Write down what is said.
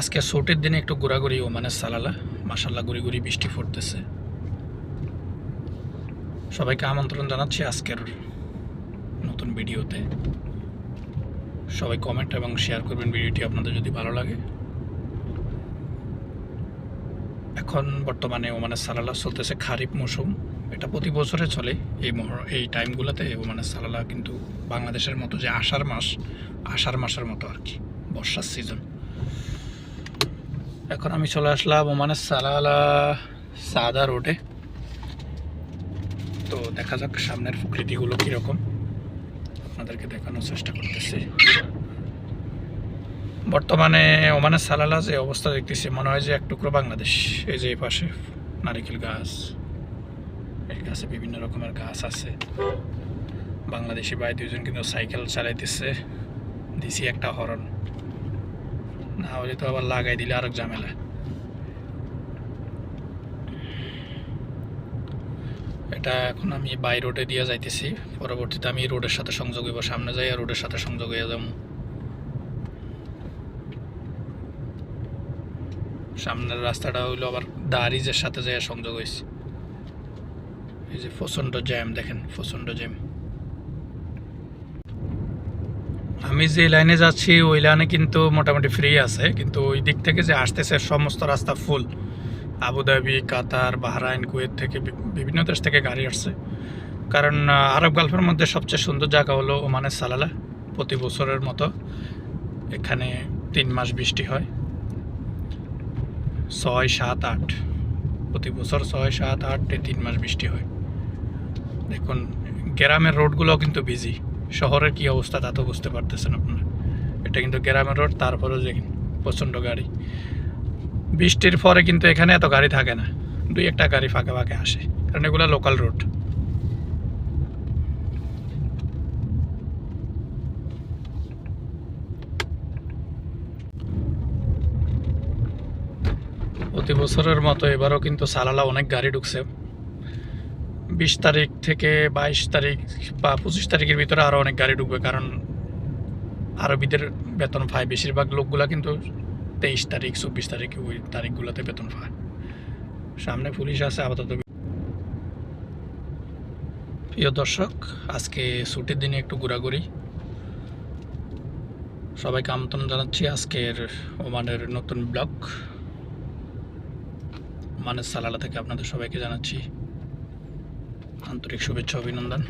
আজকে ছুটির দিনে একটু ঘোরাঘুরি ওমানের সালালা। মাশাল্লাহ গুড়ি গুড়ি বৃষ্টি পড়তেছে। সবাইকে আমন্ত্রণ জানাচ্ছি আজকের নতুন ভিডিওতে। সবাই কমেন্ট এবং শেয়ার করবেন ভিডিওটি আপনাদের যদি ভালো লাগে। এখন বর্তমানে ওমানের সালালা চলতেছে খারিফ মৌসুম। এটা প্রতি বছরে চলে এই টাইমগুলোতে। ওমানের সালালা কিন্তু বাংলাদেশের মতো যে আষাঢ় মাসের মতো আর কি, বর্ষার সিজন। এখন আমি চলে আসলাম ওমানের সালালা সাদা রোডে। তো দেখা যাক সামনের প্রকৃতিগুলো কীরকম, আপনাদেরকে দেখানোর চেষ্টা করতেছি। বর্তমানে ওমানের সালালা যে অবস্থা দেখতেছি, মনে হয় যে এক টুকরো বাংলাদেশ। এই যে এই পাশে নারিকেল গাছ, এই গাছে বিভিন্ন রকমের গাছ আছে। বাংলাদেশি ভাই দুজন কিন্তু সাইকেল চালাইতেছে। দিছি একটা হরন, না হলে তো আবার লাগাই দিলে আরেক ঝামেলা। এটা এখন আমি বাই রোডে দিয়ে যাইতেছি। পরবর্তীতে আমি রোডের সাথে সংযোগ হইব, সামনে যাই আর রোডের সাথে সংযোগ হয়ে যাব। সামনের রাস্তাটা হইলো আবার দারিজের সাথে যাই সংযোগ হয়েছে। এই যে প্রচণ্ড জ্যাম, দেখেন প্রচণ্ড জ্যাম। আমি যে লাইনে যাচ্ছি ওই লাইনে কিন্তু মোটামুটি ফ্রি আছে, কিন্তু ওই দিক থেকে যে আসতেছে সমস্ত রাস্তা ফুল। আবুধাবি, কাতার, বাহরাইন, কুয়েত থেকে বিভিন্ন দেশ থেকে গাড়ি আসছে। কারণ আরব গালফের মধ্যে সবচেয়ে সুন্দর জায়গা হলো ওমানের সালালা। প্রতি বছরের মতো এখানে 3 মাস বৃষ্টি হয়, 6, 7, 8 প্রতি বছর 6, 7, 8 3 মাস বৃষ্টি হয়। দেখুন গ্রামের রোডগুলো কিন্তু বিজি। শহরের কি অবস্থা তা তো বুঝতে পারতেছেন আপনারা। এটা কিন্তু গ্রামের রোড, তারপরেও দেখুন প্রচণ্ড গাড়ি। বৃষ্টির পরে কিন্তু এখানে এত গাড়ি থাকে না, 2-1টা গাড়ি ফাঁকে ফাঁকে আসে, কারণ এগুলো লোকাল রোড। প্রতি বছরের মতো এবারও কিন্তু সালালা অনেক গাড়ি ঢুকছে। 20 তারিখ থেকে 22 তারিখ বা 25 তারিখের ভিতরে আরও অনেক গাড়ি ঢুকবে, কারণ আরবিদের বেতন পায়। বেশিরভাগ লোকগুলা কিন্তু 23 তারিখ 24 তারিখ ওই তারিখগুলোতে বেতন পায়। সামনে পুলিশ আছে আপাতত। প্রিয় দর্শক, আজকে ছুটির দিনে একটু ঘোরাঘুরি। সবাইকে আমন্ত্রণ জানাচ্ছি আজকের ওমানের নতুন ব্লগ। ওমানের সালালা থেকে আপনাদের সবাইকে জানাচ্ছি আন্তরিক শুভেচ্ছা, অভিনন্দন।